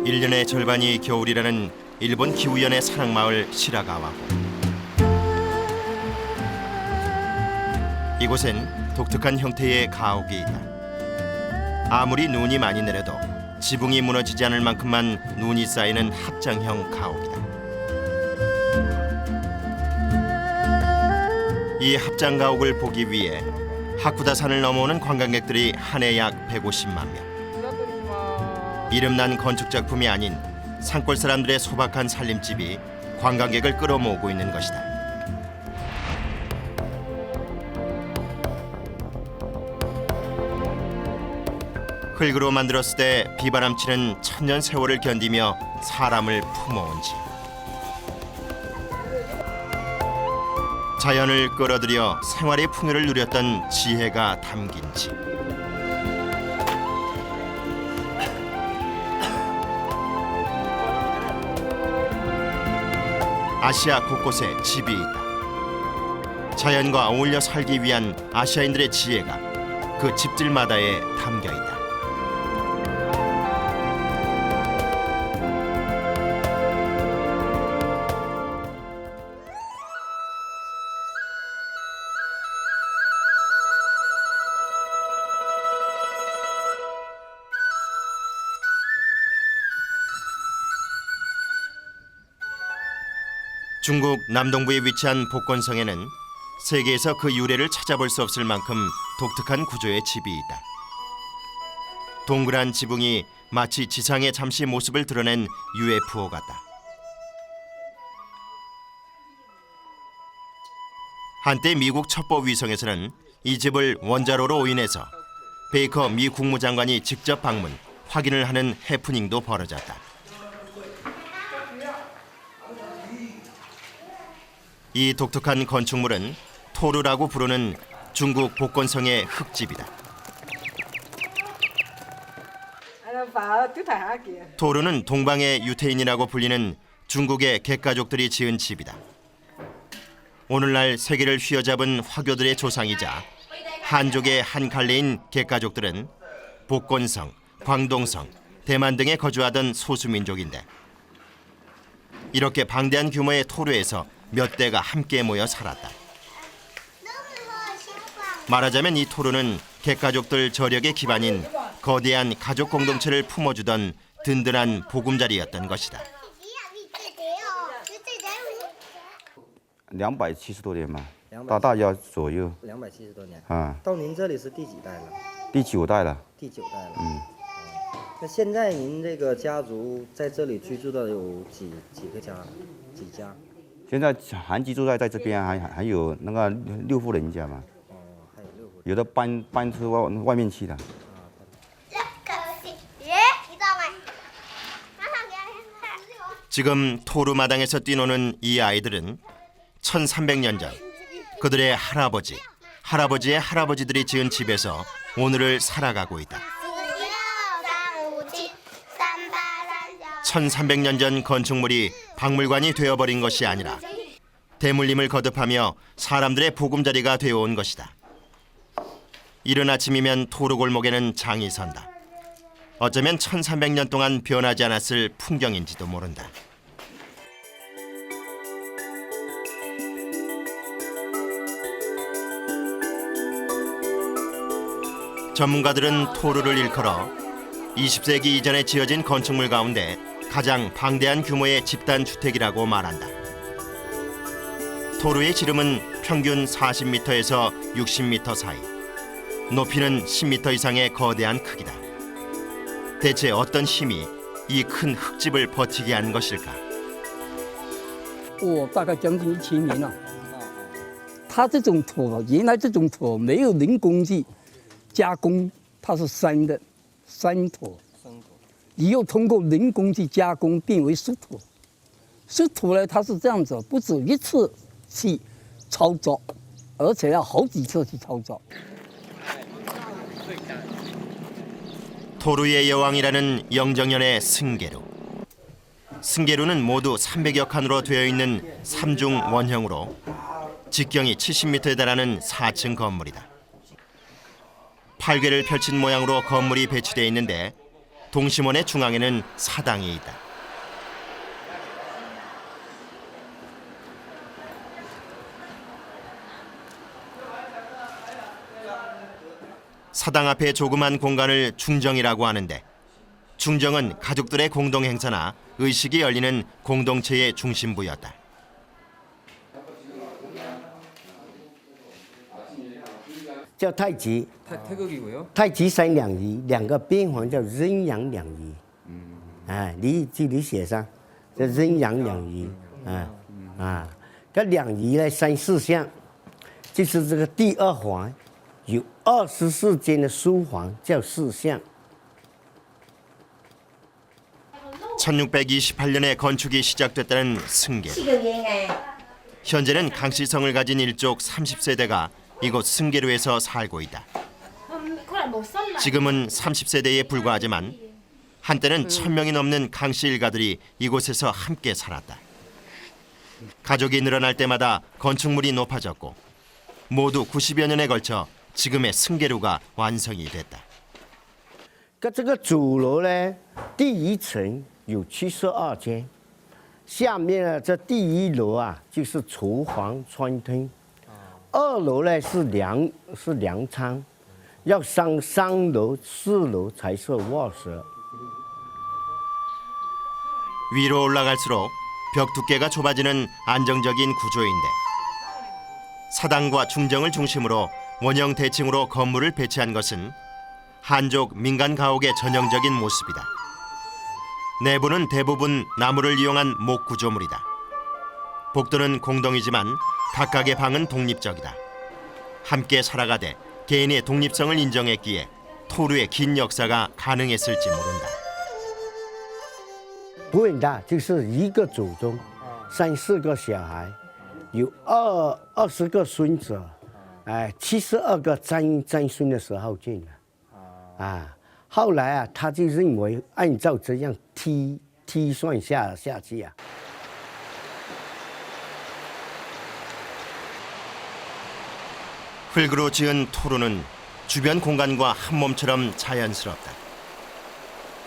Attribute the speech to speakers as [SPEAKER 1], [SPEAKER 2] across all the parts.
[SPEAKER 1] 1년의 절반이 겨울이라는 일본 기후연의 산악마을 시라가와호. 이곳엔 독특한 형태의 가옥이 있다. 아무리 눈이 많이 내려도 지붕이 무너지지 않을 만큼만 눈이 쌓이는 합장형 가옥이다. 이 합장 가옥을 보기 위해 하쿠다산을 넘어오는 관광객들이 한 해 약 150만 명. 이름난 건축 작품이 아닌 산골 사람들의 소박한 살림집이 관광객을 끌어모으고 있는 것이다. 흙으로 만들었을 때 비바람치는 천년 세월을 견디며 사람을 품어온 집. 자연을 끌어들여 생활의 풍요를 누렸던 지혜가 담긴 집. 아시아 곳곳에 집이 있다. 자연과 어울려 살기 위한 아시아인들의 지혜가 그 집들마다에 담겨 있다. 중국 남동부에 위치한 복건성에는 세계에서 그 유래를 찾아볼 수 없을 만큼 독특한 구조의 집이 있다. 동그란 지붕이 마치 지상의 잠시 모습을 드러낸 UFO 같다. 한때 미국 첩보 위성에서는 이 집을 원자로로 오인해서 베이커 미 국무장관이 직접 방문, 확인을 하는 해프닝도 벌어졌다. 이 독특한 건축물은 토르라고 부르는 중국 복건성의 흙집이다. 토르는 동방의 유태인이라고 불리는 중국의 객가족들이 지은 집이다. 오늘날 세계를 휘어잡은 화교들의 조상이자 한족의 한 갈래인 객가족들은 복건성, 광동성, 대만 등에 거주하던 소수민족인데 이렇게 방대한 규모의 토르에서 몇 대가 함께 모여 살았다. 말하자면 이 토르는 객가족들 저력의 기반인 거대한 가족 공동체를 품어주던 든든한 보금자리였던 것이다.
[SPEAKER 2] 270多年嘛，大约左右。
[SPEAKER 3] 270多年。
[SPEAKER 2] 啊，
[SPEAKER 3] 到您这里是第几代了？
[SPEAKER 2] 第9代了。
[SPEAKER 3] 第9代了。那现在您这个家族在这里居住的有几个家？几家？
[SPEAKER 2] 现在还居住在这边，还有那个6户人家嘛。
[SPEAKER 3] 哦，还有6户。
[SPEAKER 2] 有的搬出外面去了。
[SPEAKER 1] 지금 토르 마당에서 뛰노는 이 아이들은 1300년 전 그들의 할아버지, 할아버지의 할아버지들이 지은 집에서 오늘을 살아가고 있다. 1300년 전 건축물이 박물관이 되어버린 것이 아니라 대물림을 거듭하며 사람들의 보금자리가 되어온 것이다. 이른 아침이면 토르 골목에는 장이 선다. 어쩌면 1300년 동안 변하지 않았을 풍경인지도 모른다. 전문가들은 토르를 일컬어 20세기 이전에 지어진 건축물 가운데 가장 방대한 규모의 집단 주택이라고 말한다. 토르의 지름은 평균 40m에서 60m 사이, 높이는 10m 이상의 거대한 크기다. 대체 어떤 힘이 이 큰 흙집을 버티게 한 것일까?
[SPEAKER 4] 大概将近1000年了。它这种土，原来这种土没有人工去加工，它是生的生土，以后通过人工去加工变为湿土。湿土呢，它是这样子，不止一次去操作，而且要好几次去操作。
[SPEAKER 1] 토르의 여왕이라는 영정연의 승계루. 승계루는 모두 300여 칸으로 되어 있는 3중 원형으로 직경이 70m에 달하는 4층 건물이다. 8개를 펼친 모양으로 건물이 배치되어 있는데 동심원의 중앙에는 사당이 있다. 사당 앞의 조그만 공간을 중정이라고 하는데 중정은 가족들의 공동 행사나 의식이 열리는 공동체의 중심부였다.
[SPEAKER 5] 叫太极，
[SPEAKER 6] 태극이고요.
[SPEAKER 5] 太极三两仪，两个边环叫阴阳两仪。哎，你写上，叫阴阳两仪。这两仪呢3、4项，就是这个第二环有24间的书房，叫4项。
[SPEAKER 1] 1628년에 건축이 시작됐다는 승계루. 현재는 강씨성을 가진 일족 30세대가 이곳 승계루에서 살고 있다. 지금은 30세대에 불과하지만 한때는 1000명이 넘는 강씨 일가들이 이곳에서 함께 살았다. 가족이 늘어날 때마다 건축물이 높아졌고 모두 90여 년에 걸쳐 지금의 승계루가 완성이 됐다.
[SPEAKER 5] 这个主楼呢，第1层有72间，下面呢这第1楼啊就是厨房、餐厅，2楼呢是粮仓，要上3楼、4楼才是卧室。
[SPEAKER 1] 위로 올라갈수록 벽 두께가 좁아지는 안정적인 구조인데 사당과 중정을 중심으로 원형 대칭으로 건물을 배치한 것은 한족 민간 가옥의 전형적인 모습이다. 내부는 대부분 나무를 이용한 목 구조물이다. 복도는 공동이지만 각각의 방은 독립적이다. 함께 살아가되 개인의 독립성을 인정했기에 토르의 긴 역사가 가능했을지 모른다.
[SPEAKER 5] 不很大，就是一个祖宗，3、4个小孩，有20个孙子，哎，72个曾孙的时候建的，啊，后来啊，他就认为按照这样推算下去啊。
[SPEAKER 1] 흙으로 지은 토르는 주변 공간과 한 몸처럼 자연스럽다.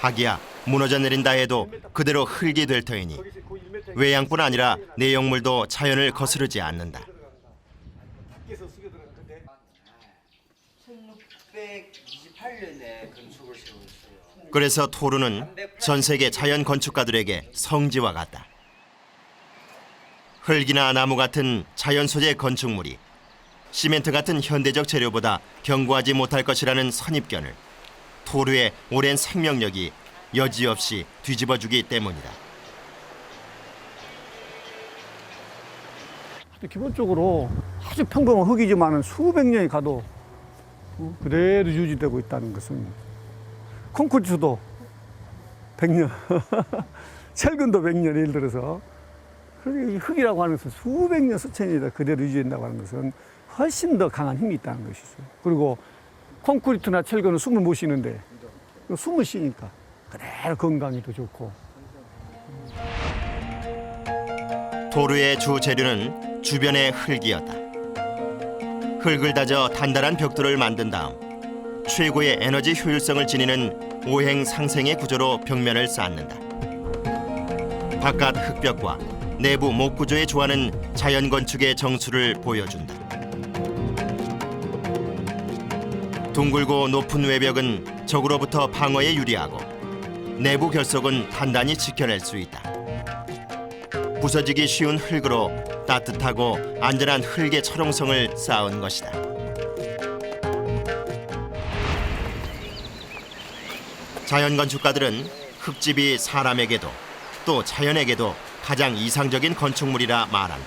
[SPEAKER 1] 하기야 무너져 내린다 해도 그대로 흙이 될 터이니 외양뿐 아니라 내용물도 자연을 거스르지 않는다.
[SPEAKER 3] 1628년에 건축을 세웠어요.
[SPEAKER 1] 그래서 토르는 전 세계 자연 건축가들에게 성지와 같다. 흙이나 나무 같은 자연 소재 건축물이 시멘트 같은 현대적 재료보다 견고하지 못할 것이라는 선입견을 토르의 오랜 생명력이 여지없이 뒤집어주기 때문이다.
[SPEAKER 7] 기본적으로 아주 평범한 흙이지만 수백 년이 가도 그대로 유지되고 있다는 것은 콘크리트도 100년, 철근도 100년 예를 들어서 흙이라고 하는 것은 수백 년, 수천 년이 그대로 유지된다고 하는 것은 훨씬 더 강한 힘이 있다는 것이죠. 그리고 콘크리트나 철근은 숨을 못 쉬는데 숨을 쉬니까 그대로 건강이 더 좋고.
[SPEAKER 1] 토르의 주 재료는 주변의 흙이었다. 흙을 다져 단단한 벽돌을 만든 다음 최고의 에너지 효율성을 지니는 오행상생의 구조로 벽면을 쌓는다. 바깥 흙벽과 내부 목 구조에 조화는 자연 건축의 정수를 보여준다. 둥글고 높은 외벽은 적으로부터 방어에 유리하고 내부 결속은 단단히 지켜낼 수 있다. 부서지기 쉬운 흙으로 따뜻하고 안전한 흙의 철옹성을 쌓은 것이다. 자연 건축가들은 흙집이 사람에게도 또 자연에게도 가장 이상적인 건축물이라 말한다.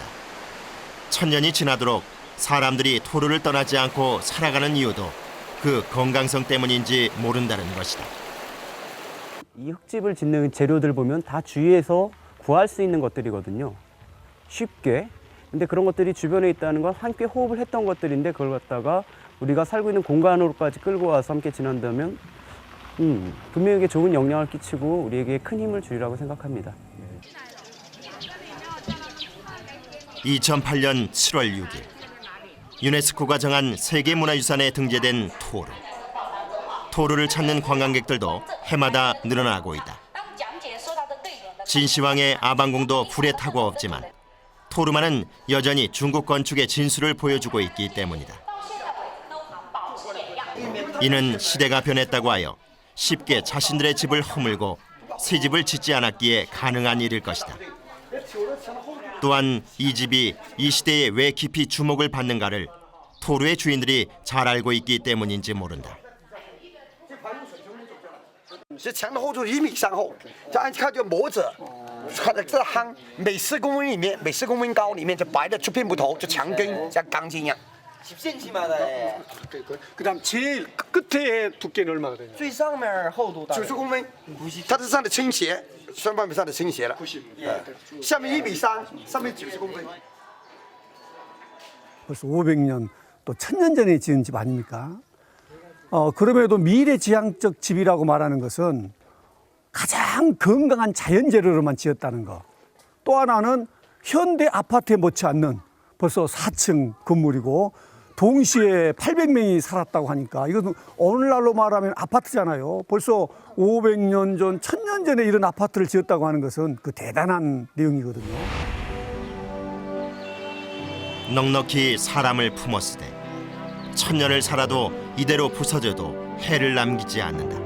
[SPEAKER 1] 천년이 지나도록 사람들이 토르를 떠나지 않고 살아가는 이유도 그 건강성 때문인지 모른다는 것이다.
[SPEAKER 8] 이 흙집을 짓는 재료들 보면 다 주위에서 구할 수 있는 것들이거든요. 쉽게. 근데 그런 것들이 주변에 있다는 건 함께 호흡을 했던 것들인데 그걸 갖다가 우리가 살고 있는 공간으로까지 끌고 와서 함께 지낸다면 분명히 좋은 영향을 끼치고 우리에게 큰 힘을 주리라고 생각합니다.
[SPEAKER 1] 2008년 7월 6일 유네스코가 정한 세계문화유산에 등재된 토르. 토르를 찾는 관광객들도 해마다 늘어나고 있다. 진시황의 아방궁도 불에 타고 없지만 토르만은 여전히 중국 건축의 진수를 보여주고 있기 때문이다. 이는 시대가 변했다고 하여 쉽게 자신들의 집을 허물고 새 집을 짓지 않았기에 가능한 일일 것이다. 또한 이 집이 이 시대에 왜 깊이 주목을 받는가를 토르의 주인들이 잘 알고 있기 때문인지 모른다.
[SPEAKER 6] 是墙的厚度1米3厚，这按看就磨着，看着这夯每4公分里面，每4公分高里面就白的出片不头，就墙根像钢筋一样。
[SPEAKER 3] 10cm마다 해.
[SPEAKER 7] 그다음 제일 끝에 두께는 얼마가 되냐?
[SPEAKER 3] 最上面厚度大概
[SPEAKER 6] 90公分，它是上的倾斜，双半米上的倾斜了。下面1米3，上面90公分。
[SPEAKER 7] 벌써 500년 또 1000년 전에 지은 집 아닙니까? 그럼에도 미래지향적 집이라고 말하는 것은 가장 건강한 자연 재료로만 지었다는 거. 또 하나는 현대 아파트에 못지않는 벌써 4층 건물이고 동시에 800명이 살았다고 하니까 이것은 오늘날로 말하면 아파트잖아요. 벌써 500년 전, 1000년 전에 이런 아파트를 지었다고 하는 것은 그 대단한 내용이거든요.
[SPEAKER 1] 넉넉히 사람을 품었으되 천년을 살아도 이대로 부서져도 해를 남기지 않는다.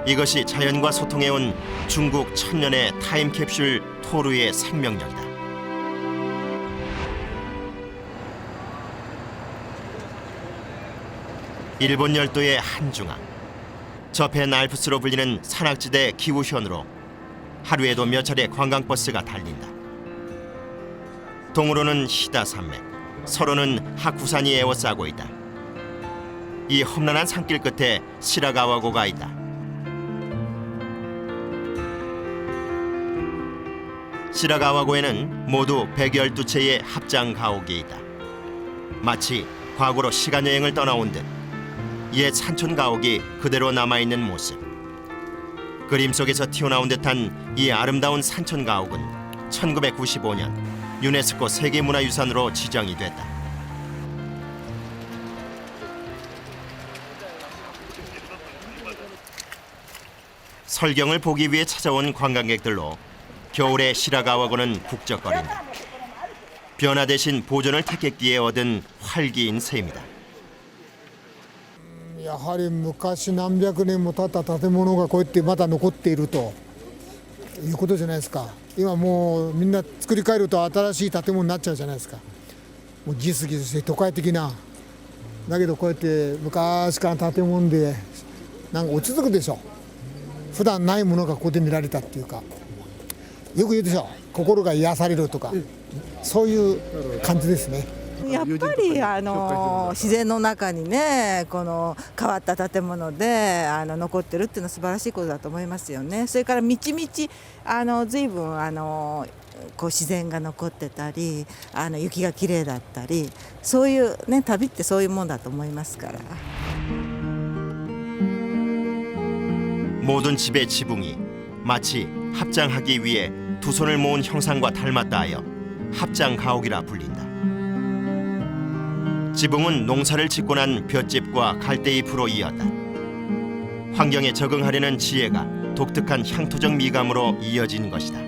[SPEAKER 1] 이것이 자연과 소통해온 중국 천년의 타임캡슐 토르의 생명력이다. 일본 열도의 한중앙, 저펜 알프스로 불리는 산악지대 기후현으로 하루에도 몇 차례 관광버스가 달린다. 동으로는 히다 산맥, 서로는 하쿠산이 에워싸고 있다. 이 험난한 산길 끝에 시라가와고가 있다. 시라가와고에는 모두 112채의 합장 가옥이 있다. 마치 과거로 시간여행을 떠나온 듯 옛 산촌 가옥이 그대로 남아있는 모습. 그림 속에서 튀어나온 듯한 이 아름다운 산촌 가옥은 1995년 유네스코 세계문화유산으로 지정이 됐다. 설경을 보기 위해 찾아온 관광객들로 겨울의 시라가와고는 북적거린다. 변화 대신 보존을 택했기에 얻은 활기인 셈이다.
[SPEAKER 9] やはり昔何百年も経った建物がこうやってまだ残っているということじゃないですか。今もうみんな作り変えると新しい建物になっちゃうじゃないですか。もうギスギスして都会的な。だけどこうやって昔からの建物でなんか落ち着くでしょ。普段ないものがここで見られたっていうか、よく言うでしょ。心が癒されるとか、そういう感じですね。
[SPEAKER 10] やっぱり自然の中にねこの変わった建物で残ってるっていうのは素晴らしいことだと思いますよね。それからみちみち随分こう自然が残ってたり雪がきれいだったりそういうね旅ってそういうもんだと思いますから。
[SPEAKER 1] 모든 집의 지붕이 마치 합장하기 위해 두 손을 모은 형상과 닮았다 하여 합장 가옥이라 불린다. 지붕은 농사를 짓고 난 볏짚과 갈대잎으로 이었다. 환경에 적응하려는 지혜가 독특한 향토적 미감으로 이어진 것이다.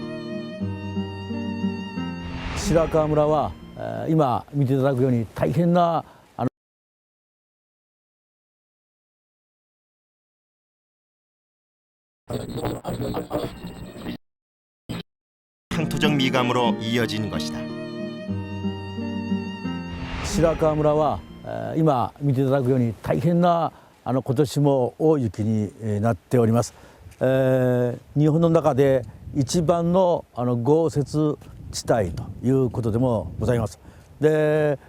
[SPEAKER 11] 白川村は今見ていただくように大変な
[SPEAKER 1] 향토적 미감으로 이어진 것이다.
[SPEAKER 11] 白川村は今見ていただくように大変な今年も大雪になっております。日本の中で一番の豪雪地帯ということでもございます。で、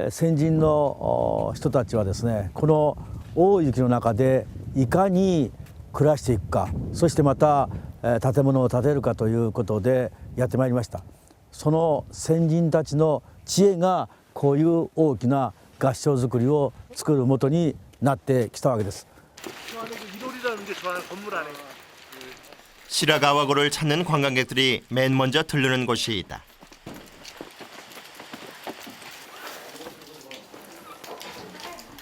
[SPEAKER 11] 先人の人たちはですね、この大雪の中でいかに暮らしていくか、そしてまた建物を建てるかということでやってまいりました。その先人たちの知恵がこういう大きな合掌造りを作る元になってきたわけです。
[SPEAKER 1] 시라가와고를 찾는 관광객들이 맨 먼저 들르는 곳이 있다.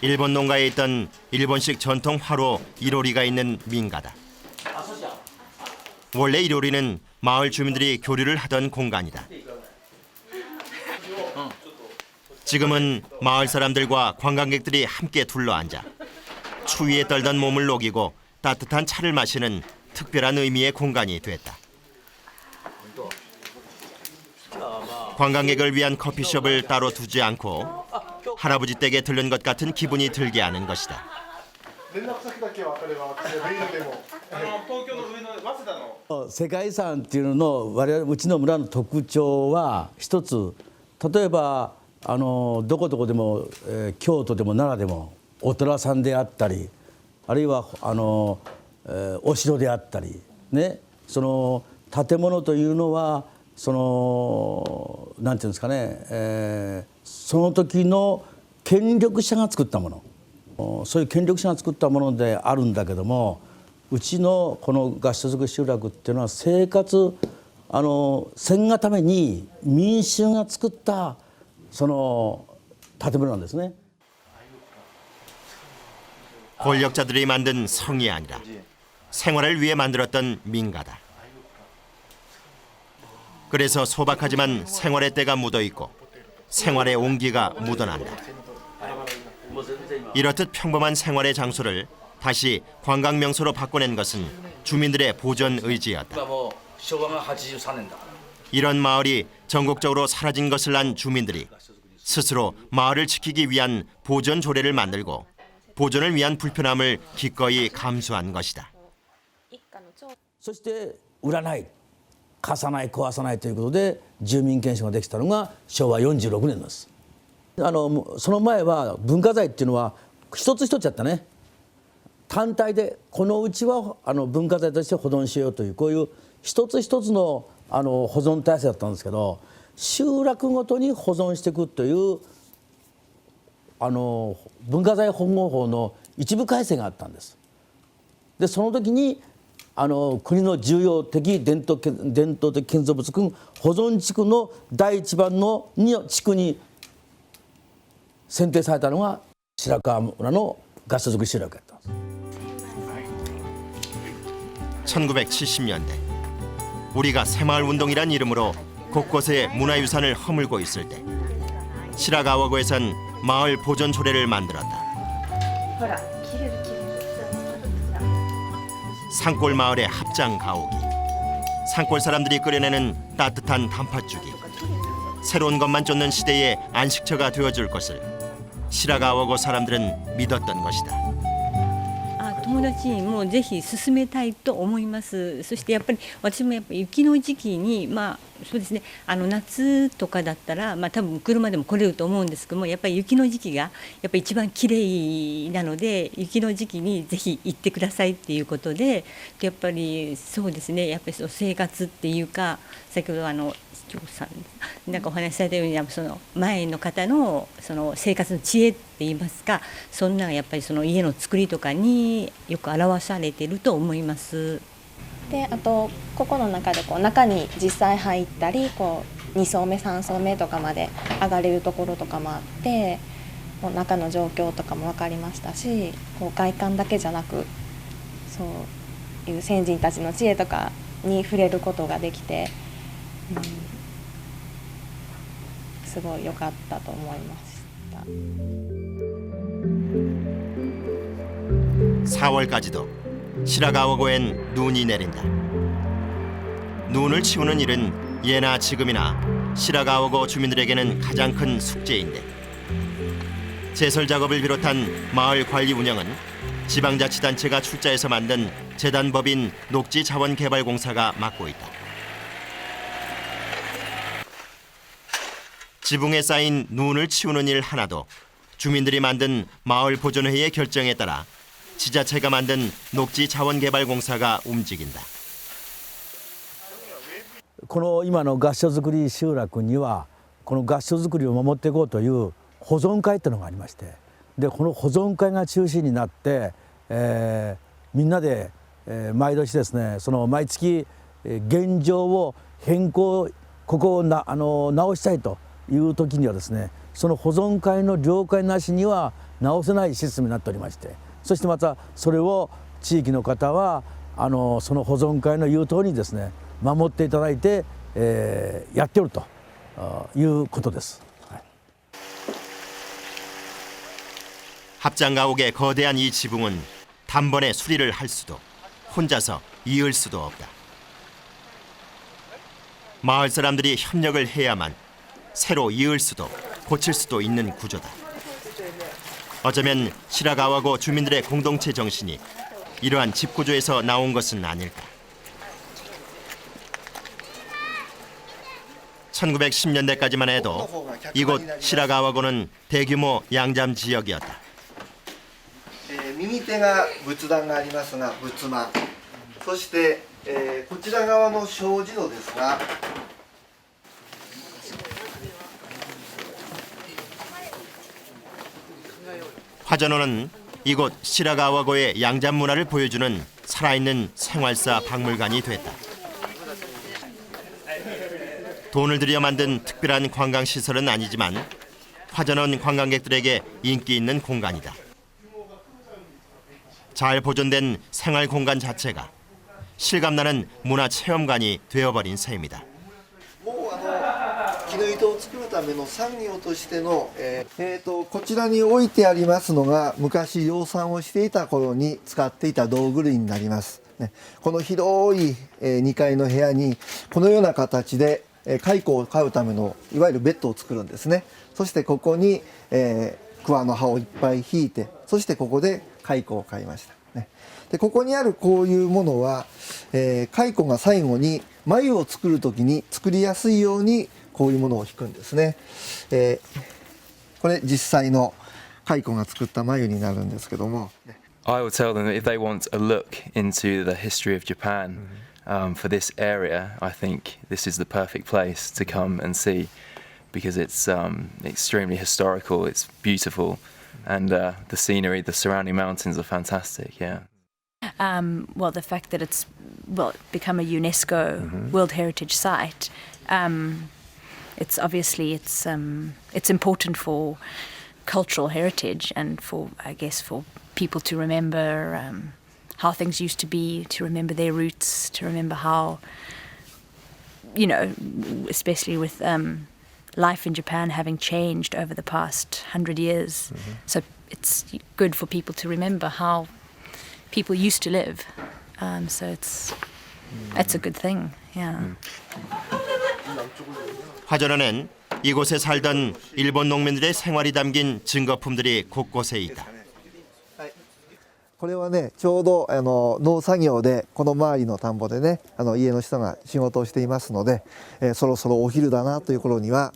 [SPEAKER 1] 일본 농가에 있던 일본식 전통 화로 이로리가 있는 민가다. 원래 이로리는 마을 주민들이 교류를 하던 공간이다. 지금은 마을 사람들과 관광객들이 함께 둘러앉아 추위에 떨던 몸을 녹이고 따뜻한 차를 마시는 특별한 의미의 공간이 됐다. 관광객을 위한 커피숍을 따로 두지 않고 할아버지 댁에 들른 것 같은 기분이 들게 하는 것이다.
[SPEAKER 11] 어, 世界遺産っていうのの我々うちの村の特徴は一つ、例えばどこどこでも、京都でも奈良でもお寺さんであったり、あるいはお城であったりね、その建物というのはそのなんていうんですかね、その時の権力者が作ったもの、そういう権力者が作ったものであるんだけども、うちのこの合掌造り集落っていうのは生活戦がために民衆が作ったその建物なんですね。
[SPEAKER 1] 권력자들이 만든 성이 아니라 생활을 위해 만들었던 민가다. 그래서 소박하지만 생활의 때가 묻어있고 생활의 온기가 묻어난다. 이렇듯 평범한 생활의 장소를 다시 관광명소로 바꿔낸 것은 주민들의 보전 의지였다. 이런 마을이 전국적으로 사라진 것을 안 주민들이 스스로 마을을 지키기 위한 보전 조례를 만들고 보존을 위한 불편함을 기꺼이 감수한 것이다.
[SPEAKER 11] そして売らない、貸さない、壊さないということで住民権証ができたのが昭和46年です。その前は文化財っていうのは一つ一つやったね。単体でこのうちは文化財として保存しようというこういう一つ一つの保存体制だったんですけど、集落ごとに保存していくという文化財保護法の一部改正があったんです。でその時に国の重要的伝統的建造物群保存地区の第一番の地区に選定されたのが白川村の合掌造り集落だったんです。
[SPEAKER 1] 1970년대 우리가 새마을운동이란 이름으로 곳곳에 문화유산을 허물고 있을 때 시라가와고에선 마을 보존 조례를 만들었다. 산골 마을의 합장 가오기, 산골 사람들이 끓여내는 따뜻한 단팥죽이 새로운 것만 쫓는 시대의 안식처가 되어줄 것을 시라가와고 사람들은 믿었던 것이다.
[SPEAKER 12] 友達にもぜひ進めたいと思います。そしてやっぱり私もやっぱ雪の時期にそうですね、夏とかだったら多分車でも来れると思うんですけども、やっぱり雪の時期がやっぱり一番綺麗なので雪の時期にぜひ行ってくださいっていうことで、やっぱりそうですね、やっぱりその生活っていうか、先ほど市長さんなんかお話しされたようにその前の方のその生活の知恵って言いますか、そんなやっぱりその家の作りとかによく表されていると思います。
[SPEAKER 13] であとここの中で中に実際入ったり2層目3層目とかまで上がれるところとかもあって、中の状況とかも分かりましたし、外観だけじゃなくそういう先人たちの知恵とかに触れることができて、すごい良かったと思いました。
[SPEAKER 1] 4월까지도 시라가와고엔 눈이 내린다. 눈을 치우는 일은 예나 지금이나 시라가와고 주민들에게는 가장 큰 숙제인데 제설 작업을 비롯한 마을 관리 운영은 지방자치단체가 출자해서 만든 재단법인 녹지자원개발공사가 맡고 있다. 지붕에 쌓인 눈을 치우는 일 하나도 주민들이 만든 마을보존회의의 결정에 따라 지자체가 만든 녹지자원개발공사가 움직인다.
[SPEAKER 11] この今の合掌造り集落にはこの合掌造りを守っていこうという保存会というのがありまして、でこの保存会が中心になって、みんなで、毎年ですね、その毎月現状を変更、ここを直したいという時にはですね、その保存会の了解なしには直せないシステムになっておりまして、そしてまたそれを地域の方はその保存会の言う通りにですね守っていただいて、やっておるということです。
[SPEAKER 1] 합장가옥의 거대한 이 지붕은 단번에 수리를 할 수도 혼자서 이을 수도 없다. 마을 사람들이 협력을 해야만 새로 이을 수도 고칠 수도 있는 구조다. 어쩌면 시라가와고 주민들의 공동체 정신이 이러한 집 구조에서 나온 것은 아닐까. 1910년대까지만 해도 이곳 시라가와고는 대규모 양잠 지역이었다.
[SPEAKER 14] 右手が仏壇がありますが仏間、そして、こちら側の障子戸ですが、
[SPEAKER 1] 화전원은 이곳 시라가와고의 양잠 문화를 보여주는 살아있는 생활사 박물관이 됐다. 돈을 들여 만든 특별한 관광시설은 아니지만 화전원 관광객들에게 인기 있는 공간이다. 잘 보존된 생활 공간 자체가 실감나는 문화체험관이 되어버린 셈이다.
[SPEAKER 14] 木の糸を作るための産業としての、こちらに置いてありますのが昔養蚕をしていた頃に使っていた道具類になります。この広い2階の部屋にこのような形で蚕を飼うためのいわゆるベッドを作るんですね。そしてここに桑の葉をいっぱい引いて、そしてここで蚕を飼いました。でここにあるこういうものは、蚕が最後に繭を作る時に作りやすいようにこういうものを引くんですね。これ実際の蚕が作った繭になるんですけども。
[SPEAKER 15] I will tell them that if they want a look into the history of Japan for this area, I think this is the perfect place to come and see because it's extremely historical, it's beautiful, and the scenery, the surrounding mountains are fantastic. Yeah.
[SPEAKER 16] Well, the fact that it's become a UNESCO World Heritage Site, it's obviously it's important for cultural heritage and for people to remember how things used to be, to remember their roots, to remember how, especially with life in Japan having changed over the past 100 years. So it's good for people to remember how people used to live. So it's a good thing. Yeah.
[SPEAKER 1] 화전원엔 이곳에 살던 일본 농민들의 생활이 담긴 증거품들이 곳곳에 있다.
[SPEAKER 14] これはねちょうど農作業でこの周りの田んぼでね家の人が仕事をしていますので、そろそろお昼だなという頃には、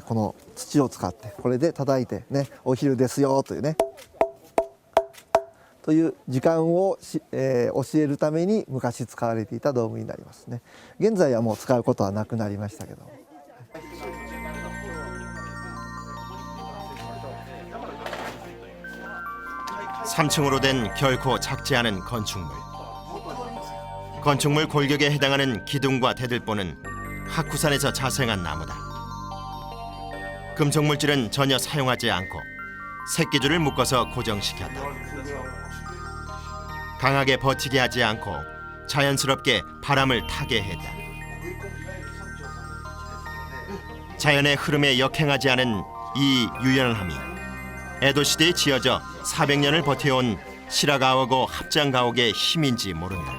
[SPEAKER 14] この土を使ってこれで叩いてねお昼ですよというねという時間を教えるために昔使われていた道具になりますね。現在はもう使うことはなくなりましたけど。
[SPEAKER 1] 3층으로 된 결코 작지 않은 건축물. 건축물 골격에 해당하는 기둥과 대들보는 하쿠산에서 자생한 나무다. 금속 물질은 전혀 사용하지 않고 새끼줄을 묶어서 고정시켰다. 강하게 버티게 하지 않고 자연스럽게 바람을 타게 했다. 자연의 흐름에 역행하지 않은 이 유연함이 에도 시대에 지어져 400년을 버텨온 시라가와고 합장가옥의 힘인지 모른다.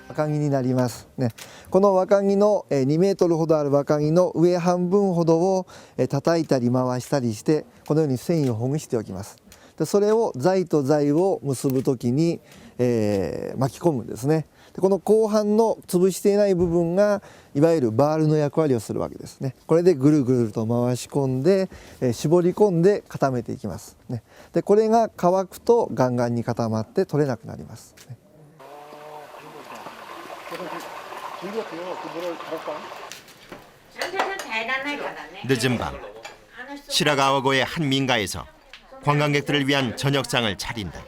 [SPEAKER 14] 若木になりますね。この若木の2メートルほどある若木の上半分ほどを叩いたり回したりしてこのように繊維をほぐしておきます。でそれを材と材を結ぶときに、巻き込むんですね。でこの後半の潰していない部分がいわゆるバールの役割をするわけですね。これでぐるぐると回し込んで、絞り込んで固めていきますね。でこれが乾くとガンガンに固まって取れなくなります、ね。
[SPEAKER 1] 늦은 밤 시라가와고의 한 민가에서 관광객들을 위한 저녁상을 차린다.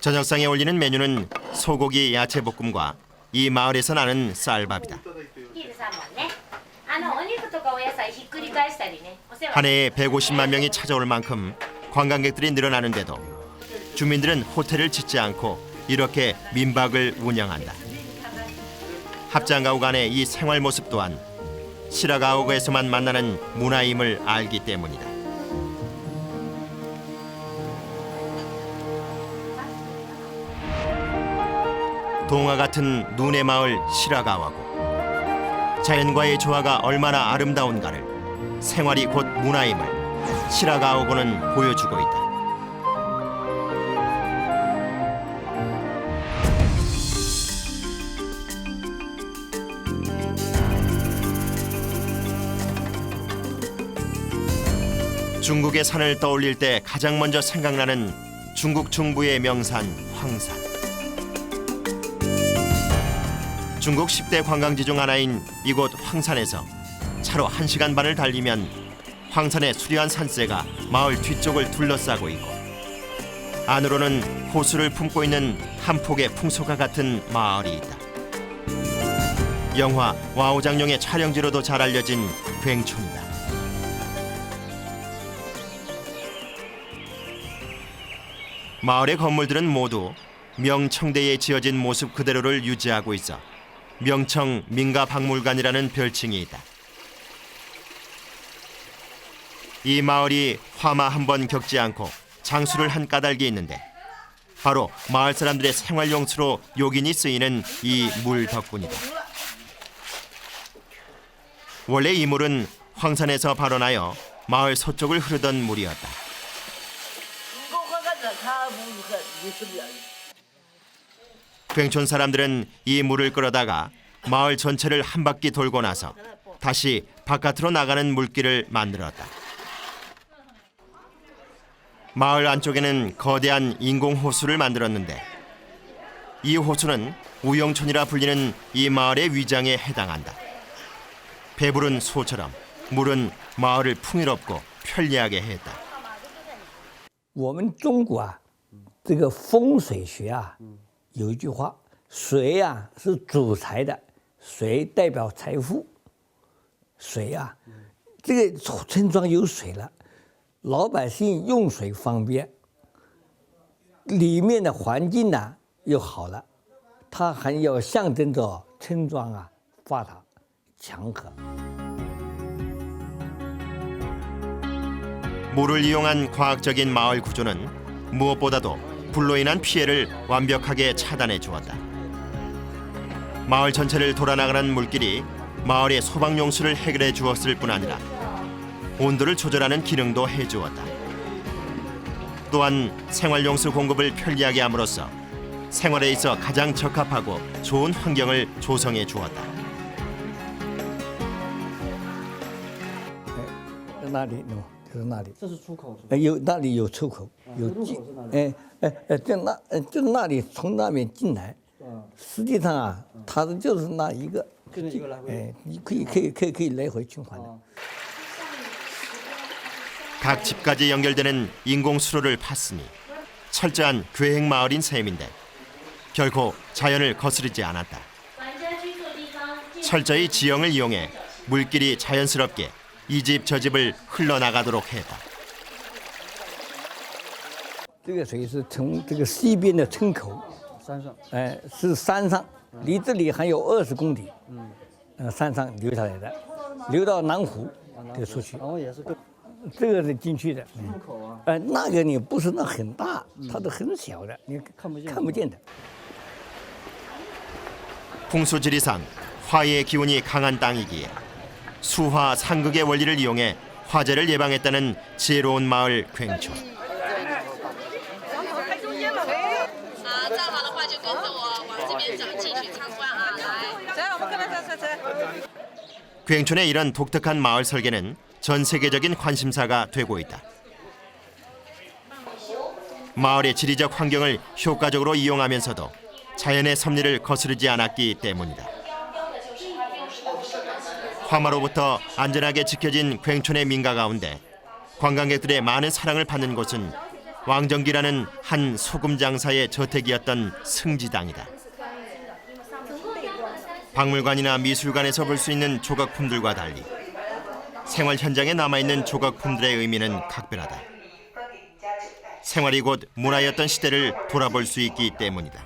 [SPEAKER 1] 저녁상에 올리는 메뉴는 소고기 야채볶음과 이 마을에서 나는 쌀밥이다. 한 해에 150만 명이 찾아올 만큼 관광객들이 늘어나는데도 주민들은 호텔을 짓지 않고 이렇게 민박을 운영한다. 합장가옥 안의 이 생활 모습 또한 시라가옥에서만 만나는 문화임을 알기 때문이다. 동화 같은 눈의 마을 시라가와고 자연과의 조화가 얼마나 아름다운가를 생활이 곧 문화임을 시라가오고는 보여주고 있다. 중국의 산을 떠올릴 때 가장 먼저 생각나는 중국 중부의 명산 황산. 중국 10대 관광지 중 하나인 이곳 황산에서 차로 1시간 반을 달리면 황산의 수려한 산세가 마을 뒤쪽을 둘러싸고 있고 안으로는 호수를 품고 있는 한 폭의 풍소가 같은 마을이 있다. 영화 와우장룡의 촬영지로도 잘 알려진 굉촌이다. 마을의 건물들은 모두 명청대에 지어진 모습 그대로를 유지하고 있어 명청 민가박물관이라는 별칭이 있다. 이 마을이 화마 한 번 겪지 않고 장수를 한 까닭이 있는데 바로 마을 사람들의 생활용수로 요긴이 쓰이는 이 물 덕분이다. 원래 이 물은 황산에서 발원하여 마을 서쪽을 흐르던 물이었다. 굉촌 사람들은 이 물을 끌어다가 마을 전체를 한 바퀴 돌고 나서 다시 바깥으로 나가는 물길을 만들었다. 마을 안쪽에는 거대한 인공 호수를 만들었는데 이 호수는 우영촌이라 불리는 이 마을의 위장에 해당한다. 배부른 소처럼 물은 마을을 풍요롭고 편리하게 했다.
[SPEAKER 4] 我们中国啊，这个风水学啊，有一句话，水啊是主财的，水代表财富。水啊，这个村庄有水了，老百姓用水方便，里面的环境呢又好了，它还要象征着村庄啊发达强和。
[SPEAKER 1] 물을 이용한 과학적인 마을 구조는 무엇보다도 불로 인한 피해를 완벽하게 차단해 주었다. 마을 전체를 돌아나가는 물길이 마을의 소방용수를 해결해 주었을 뿐 아니라 온도를 조절하는 기능도 해주었다. 또한 생활용수 공급을 편리하게 함으로써 생활에 있어 가장 적합하고 좋은 환경을 조성해 주었다.
[SPEAKER 4] 那里喏，就是那里。这是出口。有那里有出口，有进。就那里从那边进来。实际上啊，它就是那一个。就那一个来回。你可以来回循环的。
[SPEAKER 1] 각 집까지 연결되는 인공 수로를 팠으니 철저한 계획 마을인 셈인데 결코 자연을 거스르지 않았다. 철저히 지형을 이용해 물길이 자연스럽게 이 집 저 집을 흘러나가도록 했다.
[SPEAKER 4] 这个水是从这个西边的村口，山上，是山上，离这里还有20公里，山上流下来的，流到南湖就出去。也是这个是进去的，出口啊。那个你不是那很大，它都很小的，你看不见的。
[SPEAKER 1] 풍수지리상 화의 기운이 강한 땅이기에 수화 상극의 원리를 이용해 화재를 예방했다는 지혜로운 마을 굉촌. 굉촌의 이런 독특한 마을 설계는 전 세계적인 관심사가 되고 있다. 마을의 지리적 환경을 효과적으로 이용하면서도 자연의 섭리를 거스르지 않았기 때문이다. 화마로부터 안전하게 지켜진 굉촌의 민가 가운데 관광객들의 많은 사랑을 받는 곳은 왕정기라는 한 소금 장사의 저택이었던 승지당이다. 박물관이나 미술관에서 볼 수 있는 조각품들과 달리 생활 현장에 남아있는 조각품들의 의미는 각별하다. 생활이 곧 문화였던 시대를 돌아볼 수 있기 때문이다.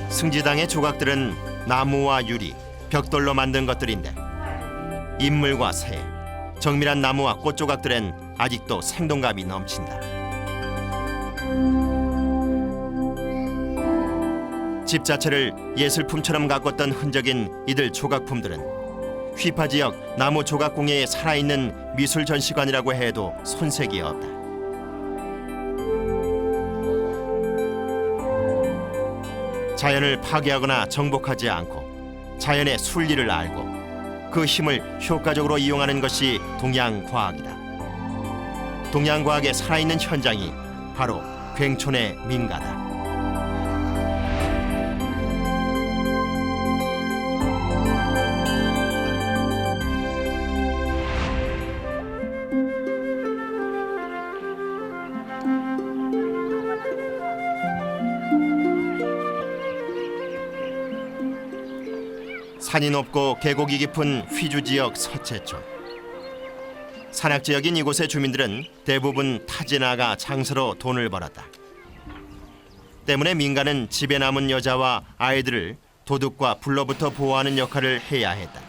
[SPEAKER 1] 승지당의 조각들은 나무와 유리, 벽돌로 만든 것들인데 인물과 새, 정밀한 나무와 꽃 조각들엔 아직도 생동감이 넘친다. 집 자체를 예술품처럼 가꿨던 흔적인 이들 조각품들은 휘파 지역 나무 조각공예의 살아있는 미술 전시관이라고 해도 손색이 없다. 자연을 파괴하거나 정복하지 않고 자연의 순리를 알고 그 힘을 효과적으로 이용하는 것이 동양과학이다. 동양과학의 살아있는 현장이 바로 괭촌의 민가다. 산이 높고 계곡이 깊은 휘주 지역 서채촌. 산악 지역인 이곳의 주민들은 대부분 타지에 나가 장사로 돈을 벌었다. 때문에 민가는 집에 남은 여자와 아이들을 도둑과 불로부터 보호하는 역할을 해야 했다.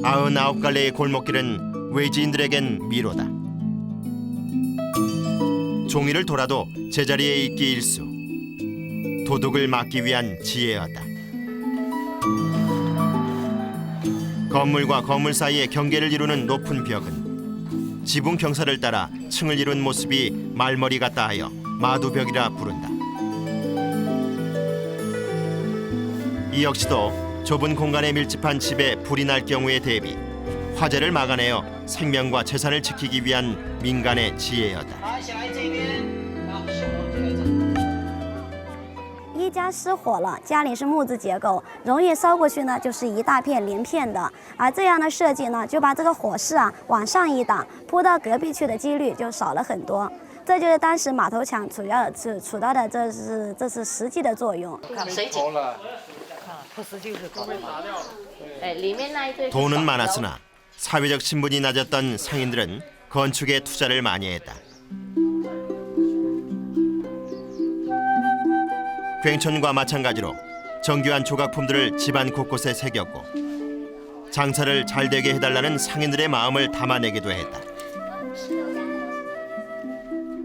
[SPEAKER 1] 아흔아홉 갈래의 골목길은 외지인들에겐 미로다. 종이를 돌아도 제자리에 있기 일수. 도둑을 막기 위한 지혜였다. 건물과 건물 사이의 경계를 이루는 높은 벽은 지붕 경사를 따라 층을 이룬 모습이 말머리 같다 하여 마두벽이라 부른다. 이 역시도 좁은 공간에 밀집한 집에 불이 날 경우에 대비 화재를 막아내어 생명과 재산을 지키기 위한 민간의 지혜였다.
[SPEAKER 17] 一家失火了，家里是木质结构，容易烧过去呢，就是一大片连片的。而这样的设计呢，就把这个火势啊往上一档，扑到隔壁去的几率就少了很多。这就是当时马头墙主要起到的，这是实际的作用。
[SPEAKER 18] 水井了，不是就是搞的嘛。哎，里面那一堆。
[SPEAKER 1] 돈은 많았으나 사회적 신분이 낮았던 상인들은 건축에 투자를 많이 했다. 괭촌과 마찬가지로 정교한 조각품들을 집안 곳곳에 새겼고 장사를 잘 되게 해달라는 상인들의 마음을 담아내기도 했다.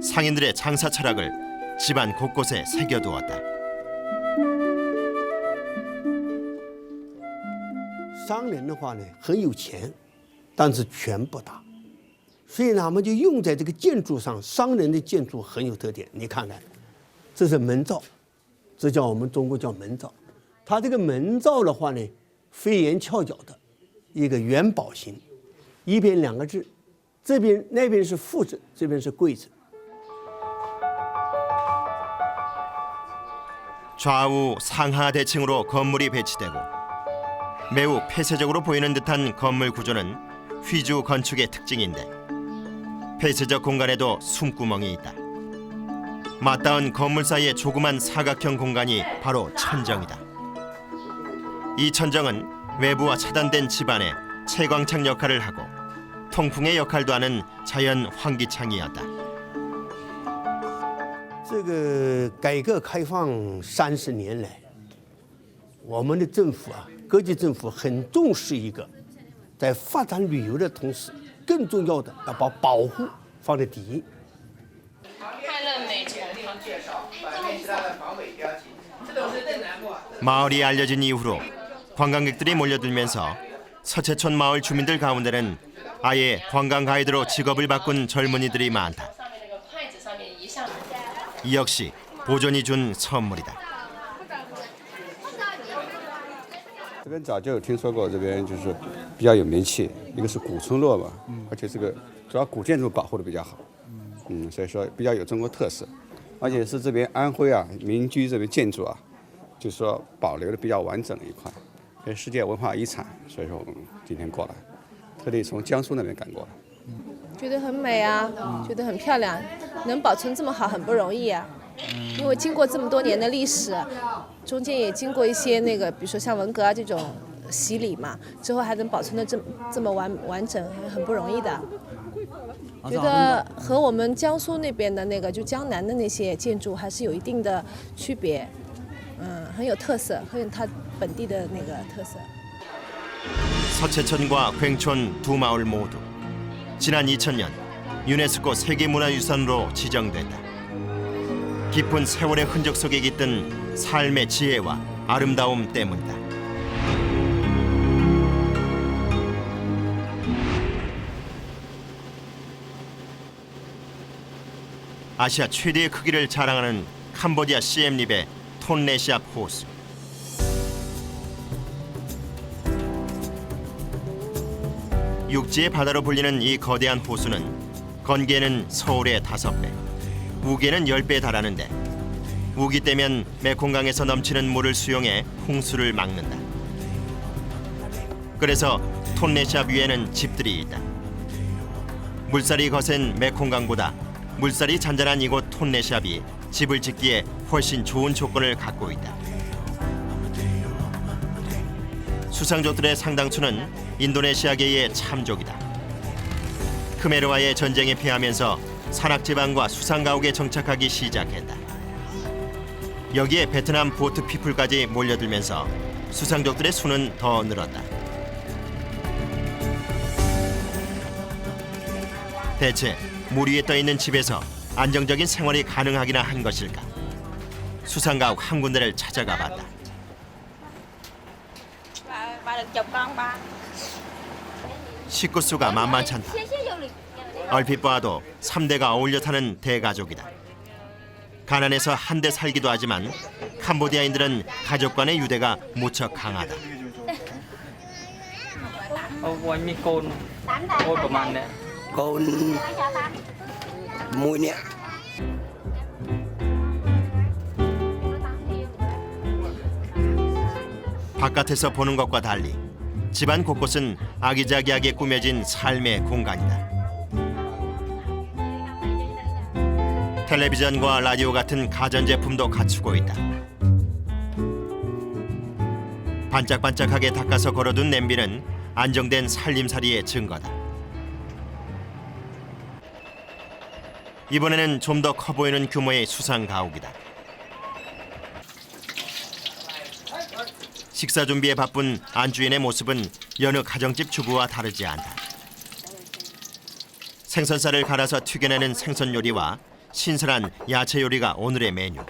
[SPEAKER 1] 상인들의 장사 철학을 집안 곳곳에 새겨두었다.
[SPEAKER 5] 商人的话呢，很有钱，但是权不大，所以呢，他们就用在这个建筑上。商人的建筑很有特点，你看看，这是门罩。 这叫我们中国叫门罩，它这个门罩的话呢，飞檐翘角的一个元宝形，一边两个字，这边那边是富字，这边是贵字。
[SPEAKER 1] 좌우 상하 대칭으로 건물이 배치되고 매우 폐쇄적으로 보이는 듯한 건물 구조는 휘주 건축의 특징인데 폐쇄적 공간에도 숨구멍이 있다. 맞닿은 건물 사이의 조그만 사각형 공간이 바로 천정이다. 이 천정은 외부와 차단된 집안의 채광창 역할을 하고 통풍의 역할도 하는 자연 환기창이었다.
[SPEAKER 5] 这个改革开放30年来，我们的政府啊，各级政府很重视一个，在发展旅游的同时，更重要的要把保护放在第一。
[SPEAKER 1] 마을이 알려진 이후로 관광객들이 몰려들면서 서채촌 마을 주민들 가운데는 아예 관광 가이드로 직업을 바꾼 젊은이들이 많다. 이 역시 보존이 준 선물이다.
[SPEAKER 19] 这边早就有听说过，这边就是比较有名气，一个是古村落嘛，而且这个主要古建筑保护的比较好，所以说比较有中国特色，而且是这边安徽啊民居这边建筑啊，就是说保留的比较完整的一块，世界文化遗产，所以说我们今天过来，特地从江苏那边赶过来。
[SPEAKER 20] 觉得很美啊，觉得很漂亮，能保存这么好很不容易啊。因为经过这么多年的历史，中间也经过一些那个，比如说像文革啊这种洗礼嘛，之后还能保存的这么完整，很不容易的。觉得和我们江苏那边的那个就江南的那些建筑还是有一定的区别，很有特色，很有它本地的那个特色。
[SPEAKER 1] 서채천과 괭촌 두 마을 모두 지난 2000년 유네스코 세계문화유산으로 지정됐다. 깊은 세월의 흔적 속에 깃든 삶의 지혜와 아름다움 때문이다. 아시아 최대의 크기를 자랑하는 캄보디아 시엠립의 톤레시압 호수. 육지의 바다로 불리는 이 거대한 호수는 건기에는 서울의 5배, 우기에는 10배에 달하는데 우기 때면 메콩강에서 넘치는 물을 수용해 홍수를 막는다. 그래서 톤레시압 위에는 집들이 있다. 물살이 거센 메콩강보다 물살이 잔잔한 이곳 톤레시압이 집을 짓기에 훨씬 좋은 조건을 갖고 있다. 수상족들의 상당수는 인도네시아계의 참족이다. 크메르와의 전쟁에 패하면서 산악지방과 수상가옥에 정착하기 시작했다. 여기에 베트남 보트 피플까지 몰려들면서 수상족들의 수는 더 늘었다. 대체 물 위에 떠 있는 집에서 안정적인 생활이 가능하기나 한 것일까? 수상가옥 한 군데를 찾아가 봤다. 식구 수가 만만치 않다. 얼핏 봐도 3대가 어울려 타는 대가족이다. 가난해서 한데 살기도 하지만 캄보디아인들은 가족 간의 유대가 무척 강하다. 바깥에서 보는 것과 달리 집안 곳곳은 아기자기하게 꾸며진 삶의 공간이다. 텔레비전과 라디오 같은 가전제품도 갖추고 있다. 반짝반짝하게 닦아서 걸어둔 냄비는 안정된 살림살이의 증거다. 이번에는 좀 더 커 보이는 규모의 수상가옥이다. 식사 준비에 바쁜 안주인의 모습은 여느 가정집 주부와 다르지 않다. 생선살을 갈아서 튀겨내는 생선 요리와 신선한 야채 요리가 오늘의 메뉴.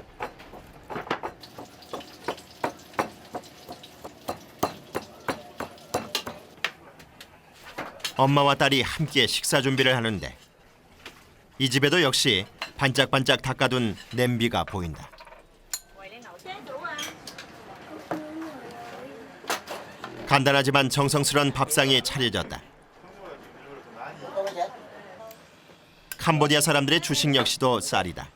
[SPEAKER 1] 엄마와 딸이 함께 식사 준비를 하는데 이 집에도 역시 반짝반짝 닦아둔 냄비가 보인다. 간단하지만 정성스러운 밥상이 차려졌다. 캄보디아 사람들의 주식 역시도 쌀이다.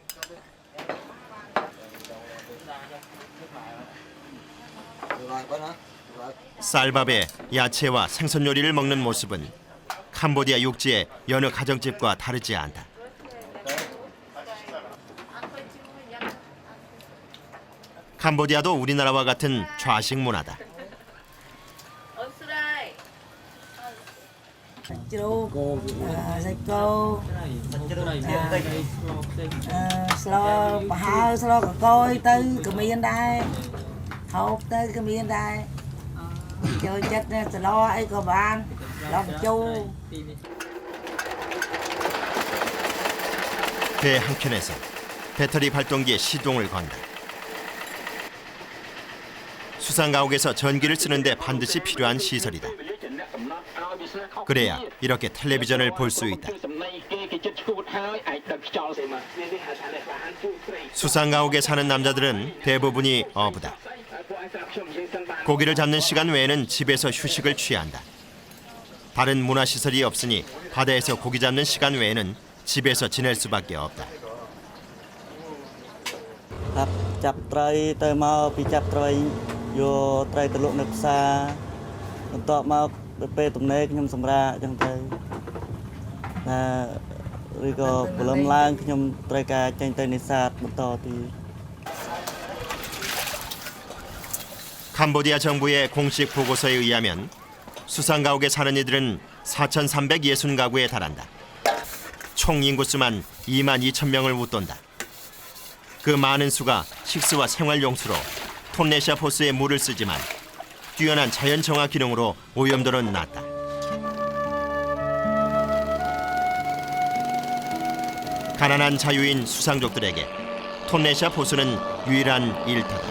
[SPEAKER 1] 쌀밥에 야채와 생선 요리를 먹는 모습은 캄보디아 육지의 여느 가정집과 다르지 않다. 캄보디아도 우리나라와 같은 좌식 문화다.
[SPEAKER 21] Chú sạch cô slo bà hai slo cả coi tới cầm miên đây hộp tới cầm miên đây chơi chất slo ấy có bạn lòng chu.
[SPEAKER 1] 배 한켠에서 배터리 발동기에 시동을 건다. 수상가옥에서 전기를 쓰는데 반드시 필요한 시설이다. 그래야 이렇게 텔레비전을 볼 수 있다. 수상가옥에 사는 남자들은 대부분이 어부다. 고기를 잡는 시간 외에는 집에서 휴식을 취한다. 다른 문화시설이 없으니 바다에서 고기 잡는 시간 외에는 집에서 지낼 수밖에 없다.
[SPEAKER 22] 잡ត្រីទៅមកពីចាប់ត្រីយកត្រីទៅលក់នៅផ្សារបន្ទាប់មកពេលទំនេរខ្ញុំសម្រាកអញ្ចឹងទៅថា ឬក៏ព្រលឹមឡើងខ្ញុំត្រូវការចេញទៅនេសាទបន្តទី
[SPEAKER 1] 캄보디아 정부의 공식 보고서에 의하면 수상가옥에 사는 이들은 4,360가구에 달한다. 총 인구수만 22,000명을 웃돈다. 그 많은 수가 식수와 생활용수로 톤레시아 호수에 물을 쓰지만 뛰어난 자연 정화 기능으로 오염도는 낮다. 가난한 자유인 수상족들에게 톤레시아 호수는 유일한 일터다.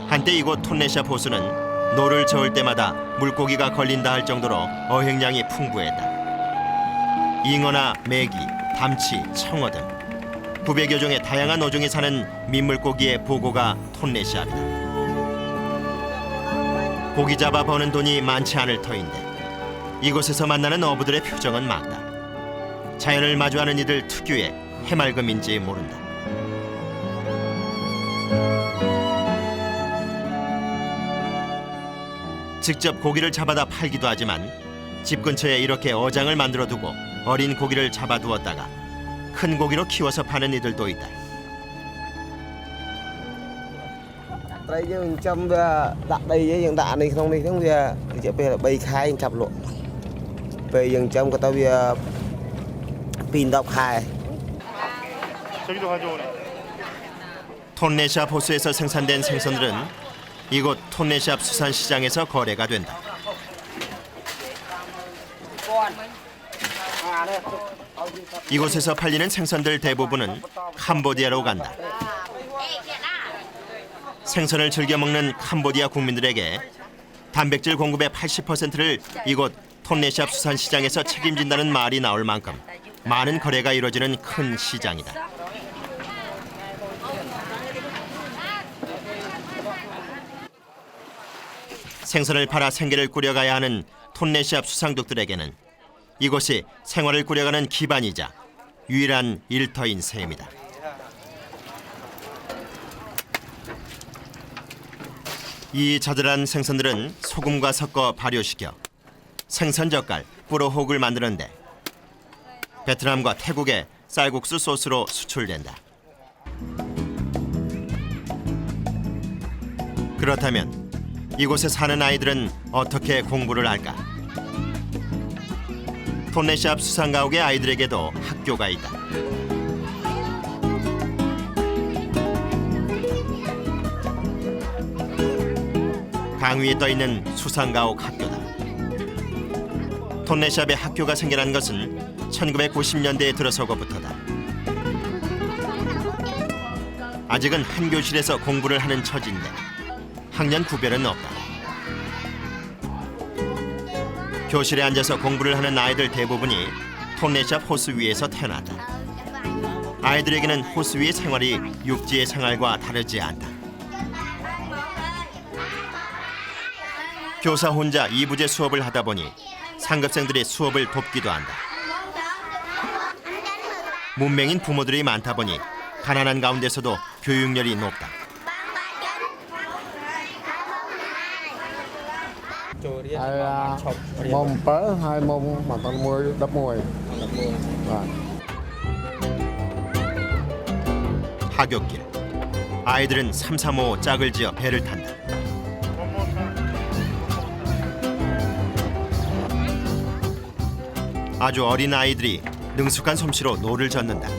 [SPEAKER 1] 한때 이곳 톤레시아 호수는 노를 저을 때마다 물고기가 걸린다 할 정도로 어획량이 풍부했다. 잉어나 메기, 담치, 청어 등 900여 종의 다양한 어종이 사는 민물고기의 보고가 톤레시아이다. 고기 잡아 버는 돈이 많지 않을 터인데 이곳에서 만나는 어부들의 표정은 맑다. 자연을 마주하는 이들 특유의 해맑음인지 모른다. 직접 고기를 잡아다 팔기도 하지만 집 근처에 이렇게 어장을 만들어 두고 어린 고기를 잡아두었다가 큰 고기로 키워서 파는 이들도 있다.
[SPEAKER 5] ត្រីយើងចំវាដាក់ដីយើងដាក់នេះក្នុងនេះហ្នឹងវារយៈពេល3ខែយើងចាប់លក់ពេលយើងចំក៏ទៅវា 2-10 ខែ
[SPEAKER 1] 저기도 가져오네. 톤레시아 호수에서 생산된 생선들은 이곳 톤레시아 수산시장에서 거래가 된다. 이곳에서 팔리는 생선들 대부분은 캄보디아로 간다. 생선을 즐겨 먹는 캄보디아 국민들에게 단백질 공급의 80%를 이곳 톤레시아 수산시장에서 책임진다는 말이 나올 만큼 많은 거래가 이루어지는 큰 시장이다. 생선을 팔아 생계를 꾸려가야 하는 톤레시아 수상족들에게는 이곳이 생활을 꾸려가는 기반이자 유일한 일터인 셈이다. 이 자잘한 생선들은 소금과 섞어 발효시켜 생선 젓갈, 뿌로혹을 만드는데 베트남과 태국의 쌀국수 소스로 수출된다. 그렇다면 이곳에 사는 아이들은 어떻게 공부를 할까? 톤레시아 수상가옥의 아이들에게도 학교가 있다. 강 위에 떠있는 수상가옥 학교다. 톤레시아에 학교가 생겨난 것은 1990년대에 들어서고부터다. 아직은 한 교실에서 공부를 하는 처지인데 학년 구별은 없다. 교실에 앉아서 공부를 하는 아이들 대부분이 톤레시아 호수 위에서 태어났다. 아이들에게는 호수 위의 생활이 육지의 생활과 다르지 않다. 교사 혼자 2부제 수업을 하다 보니 상급생들이 수업을 돕기도 한다. 문맹인 부모들이 많다 보니 가난한 가운데서도 교육열이 높다.
[SPEAKER 2] mồm pớ hai mông mà con môi đắp môi.
[SPEAKER 1] 하굣길. 아이들은 3, 3, 5 짝을 지어 배를 탄다. 아주 어린 아이들이 능숙한 솜씨로 노를 젓는다.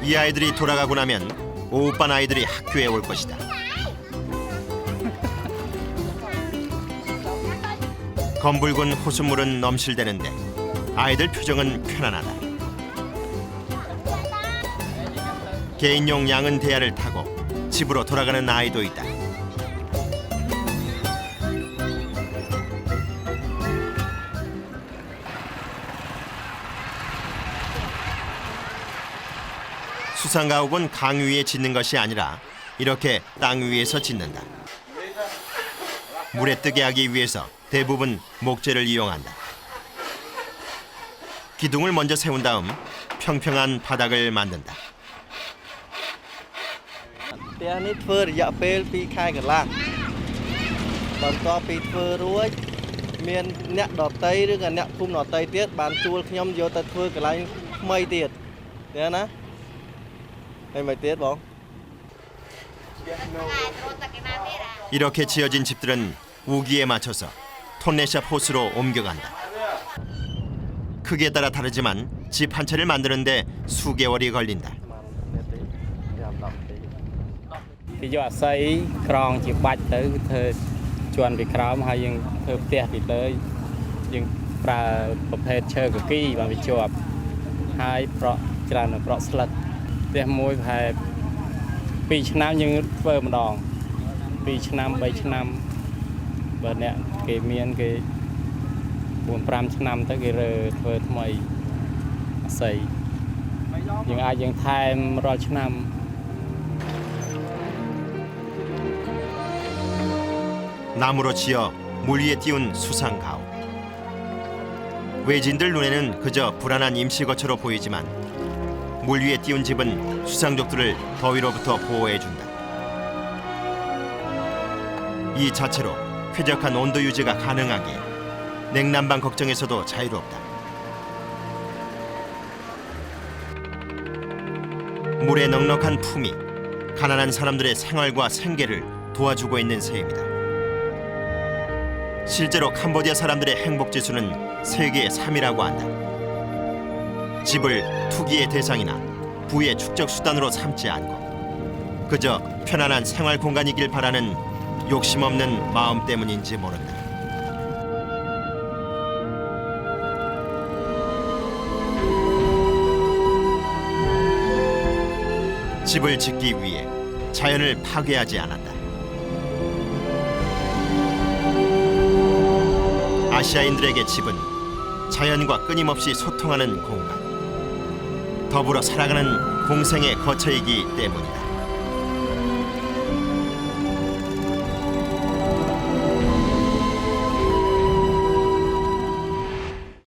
[SPEAKER 1] 이 아이들이 돌아가고 나면 오후반 아이들이 학교에 올 것이다. 검붉은 호수물은 넘실대는데 아이들 표정은 편안하다. 개인용 양은 대야를 타고 집으로 돌아가는 아이도 있다. 수상가옥은 강 위에 짓는 것이 아니라 이렇게 땅 위에서 짓는다. 물에 뜨게 하기 위해서 대부분 목재를 이용한다. 기둥을 먼저 세운 다음 평평한 바닥을 만든다.
[SPEAKER 22] ផ្ទះនេះធ្វើរយៈពេល2ខែកន្លះបន្ទាប់ពីធ្វើរួច
[SPEAKER 3] មានអ្នកដតីឬក៏អ្នកភូមិដតីទៀតបានជួលខ្ញុំយកទៅធ្វើកន្លែងថ្មីទៀតទេណាហើយមិនទៀតបង
[SPEAKER 1] 이렇게 지어진 집들은 우기에 맞춰서 톤레샵 호수로 옮겨간다. 크기에 따라 다르지만 집 한 채를 만드는데 수개월이 걸린다.
[SPEAKER 8] គេយកអាស័យក្រងជាបាច់ទៅធ្វើជាន់ពីក្រោមហើយយើងធ្វើផ្ទះពីលើយើងប្រើប្រភេទឈើកគីបានវាជាប់ហើយប្រក់ច្រើនប្រក់ស្លឹកផ្ទះមួយប្រហែល2ឆ្នាំយើងធ្វើម្ដង2ឆ្នាំ3ឆ្នាំបើអ្នកគេមានគេ4-5ឆ្នាំទៅគេរើធ្វើថ្មីអាស័យយើងអាចយើងថែមរាល់ឆ្នាំ
[SPEAKER 1] 나무로 지어 물 위에 띄운 수상가옥. 외진들 눈에는 그저 불안한 임시거처로 보이지만 물 위에 띄운 집은 수상족들을 더위로부터 보호해준다. 이 자체로 쾌적한 온도 유지가 가능하기에 냉난방 걱정에서도 자유롭다. 물의 넉넉한 품이 가난한 사람들의 생활과 생계를 도와주고 있는 셈이다. 실제로 캄보디아 사람들의 행복지수는 세계 3위라고 한다. 집을 투기의 대상이나 부의 축적 수단으로 삼지 않고 그저 편안한 생활 공간이길 바라는 욕심 없는 마음 때문인지 모른다. 집을 짓기 위해 자연을 파괴하지 않았다. 아시아인들에게 집은 자연과 끊임없이 소통하는 공간, 더불어 살아가는 공생의 거처이기 때문이다.